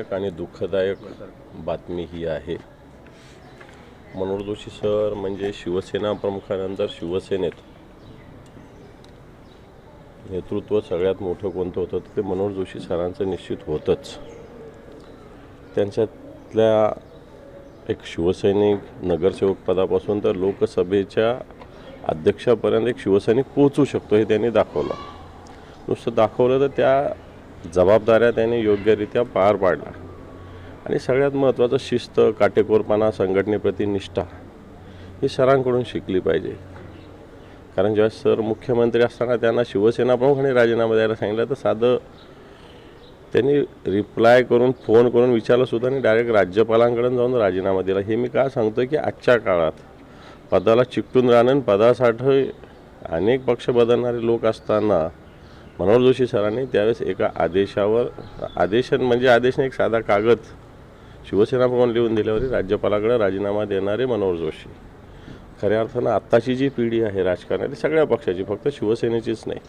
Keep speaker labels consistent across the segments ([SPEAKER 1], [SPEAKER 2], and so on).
[SPEAKER 1] धक्कादायक आणि दुःखदायक बातमी ही आहे. मनोहर जोशी सर म्हणजे शिवसेना प्रमुखानंतर शिवसेनेत नेतृत्व सगळ्यात मोठं कोणतं होतं ते मनोहर जोशी सरांचं निश्चित होतंच. त्यांच्यातल्या एक शिवसैनिक नगरसेवक पदापासून तर लोकसभेच्या अध्यक्षापर्यंत एक शिवसैनिक पोहोचू शकतो हे त्यांनी दाखवलं. नुसतं दाखवलं तर त्या जबाबदाऱ्या त्यांनी योग्यरित्या पार पाडल्या. आणि सगळ्यात महत्त्वाचं शिस्त, काटेकोरपणा, संघटनेप्रती निष्ठा ही सरांकडून शिकली पाहिजे. कारण जेव्हा सर मुख्यमंत्री असताना त्यांना शिवसेना प्रमुखांनी राजीनामा द्यायला सांगितलं तर साधं त्यांनी रिप्लाय करून फोन करून विचारलंसुद्धा आणि डायरेक्ट राज्यपालांकडून जाऊन राजीनामा दिला. हे मी का सांगतो की आजच्या काळात पदाला चिकटून राहणं, पदासाठी अनेक पक्ष बदलणारे लोक असताना मनोहर जोशी सरांनी त्यावेळेस एका आदेश नाही एक साधा कागद शिवसेना प्रमुख लिहून दिल्यावर राज्यपालाकडे राजीनामा देणारे मनोहर जोशी. खऱ्या अर्थानं आत्ताची जी पिढी आहे राजकारणात ती सगळ्या पक्षाची, फक्त शिवसेनेचीच नाही,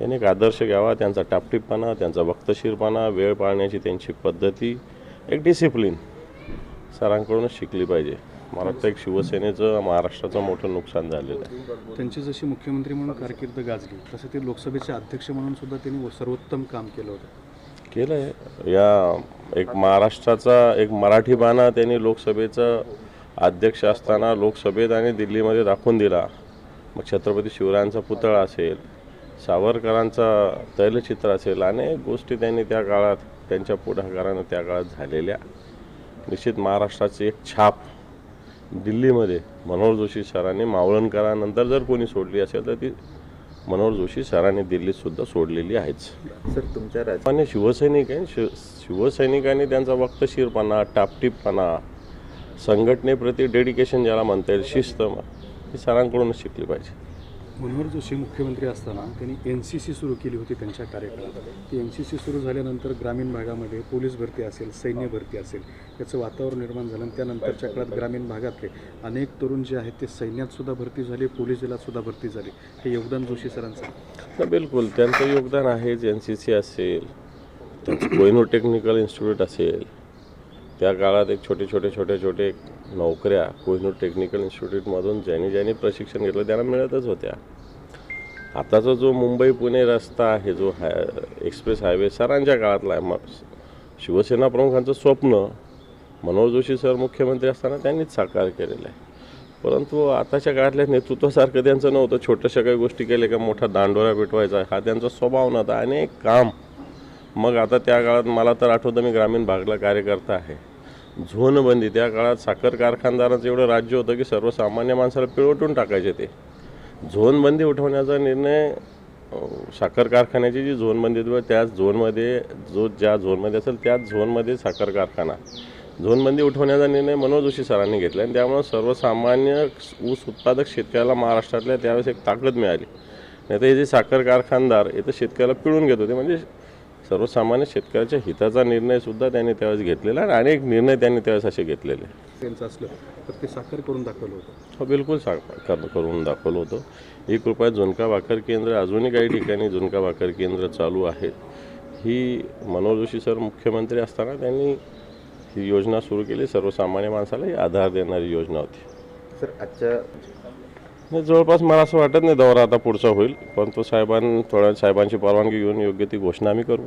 [SPEAKER 1] याने एक आदर्श घ्यावा. त्यांचा टापटीपणा, त्यांचा वक्तशीरपणा, वेळ पाळण्याची त्यांची पद्धती, एक डिसिप्लिन सरांकडूनच शिकली पाहिजे. मला वाटतं एक शिवसेनेचं महाराष्ट्राचं मोठं नुकसान झालेलं आहे.
[SPEAKER 2] त्यांची जशी मुख्यमंत्री म्हणून कारकीर्द गाजली तसं ते लोकसभेचे अध्यक्ष म्हणून सुद्धा त्यांनी सर्वोत्तम काम केलं आहे.
[SPEAKER 1] या एक महाराष्ट्राचा एक मराठी बाणा त्यांनी लोकसभेचं अध्यक्ष असताना लोकसभेत आणि दिल्लीमध्ये दाखवून दिला. मग छत्रपती शिवरायांचा पुतळा असेल, सावरकरांचा तैलचित्र असेल, अनेक गोष्टी त्यांनी त्या काळात त्यांच्या पुढाकारानं त्या काळात झालेल्या. निश्चित महाराष्ट्राची एक छाप दिल्लीमध्ये मनोहर जोशी सरांनी मावळणकरांनंतर जर कोणी सोडली असेल तर ती मनोहर जोशी सरांनी दिल्लीतसुद्धा सोडलेली आहेच.
[SPEAKER 3] सर, तुमच्या
[SPEAKER 1] राजकारणी शिवसैनिकांनी त्यांचा वक्तशीरपणा, टापटीपणा, संघटनेप्रती डेडिकेशन ज्याला म्हणता येईल, शिस्त ही सरांकडूनच शिकली पाहिजे.
[SPEAKER 2] मनोहर जोशी मुख्यमंत्री असताना त्यांनी NCC सुरू केली होती त्यांच्या कार्यकाळात. ती NCC सुरू झाल्यानंतर ग्रामीण भागामध्ये पोलीस भरती असेल, सैन्य भरती असेल, याचं वातावरण निर्माण झालं. आणि त्यानंतरच्या काळात ग्रामीण भागातले अनेक तरुण जे आहेत ते सैन्यातसुद्धा भरती झाले, पोलीस दलातसुद्धा भरती झाले. हे योगदान जोशी सरांचं
[SPEAKER 1] बिलकुल त्यांचं योगदान आहेच. NCC असेल, त्यांचं कोहिनूर टेक्निकल इन्स्टिट्यूट असेल, त्या काळात एक छोटे नोकऱ्या कोहिनूर टेक्निकल इन्स्टिट्यूटमधून ज्यांनी प्रशिक्षण घेतलं त्यांना मिळतच होत्या. आताचा जो मुंबई पुणे रस्ता आहे, जो एक्सप्रेस हायवे सरांच्या काळातला आहे. मग शिवसेना प्रमुखांचं स्वप्न मनोहर जोशी सर मुख्यमंत्री असताना त्यांनीच साकार केलेलं आहे. परंतु आताच्या काळातल्या नेतृत्वासारखं त्यांचं नव्हतं. छोट्याशा काही गोष्टी केल्या का मोठा दांडोरा पेटवायचा हा त्यांचा स्वभाव नव्हता. अनेक काम. मग आता त्या काळात मला तर आठवतं, मी ग्रामीण भागाला कार्यकर्ता आहे, झोनबंदी त्या काळात साखर कारखानदारांचं एवढं राज्य होतं की सर्वसामान्य माणसाला पिळवटून टाकायचे. ते झोनबंदी उठवण्याचा निर्णय साखर कारखान्याची जी झोनबंदी त्याच झोनमध्ये ज्या झोनमध्ये असेल त्याच झोनमध्ये साखर कारखाना झोनबंदी उठवण्याचा निर्णय मनोहर जोशी सरांनी घेतला. आणि त्यामुळे सर्वसामान्य ऊस उत्पादक शेतकऱ्याला महाराष्ट्रातल्या त्यावेळेस एक ताकद मिळाली. नाही तर हे जे साखर कारखानदार हे तर शेतकऱ्याला पिळून घेत होते. म्हणजे सर्वसामान्य शेतकऱ्याच्या हिताचा निर्णयसुद्धा त्यांनी त्यावेळेस घेतलेला आणि अनेक निर्णय त्यांनी त्यावेळेस असे घेतलेले.
[SPEAKER 2] त्यांचं असलं तर ते साखर करून दाखवलं होतं.
[SPEAKER 1] हो, बिलकुल करून दाखवलं होतं. 1 रुपयात झुणका भाकर केंद्र अजूनही काही ठिकाणी झुणका भाकर केंद्र चालू आहेत. ही मनोहर जोशी सर मुख्यमंत्री असताना त्यांनी ही योजना सुरू केली. सर्वसामान्य माणसाला आधार देणारी योजना होती.
[SPEAKER 3] सर, आजच्या
[SPEAKER 1] जवळपास मला असं वाटत नाही दौरा आता पुढचा होईल, परंतु साहेबांची परवानगी घेऊन योग्य ती घोषणा आम्ही करू.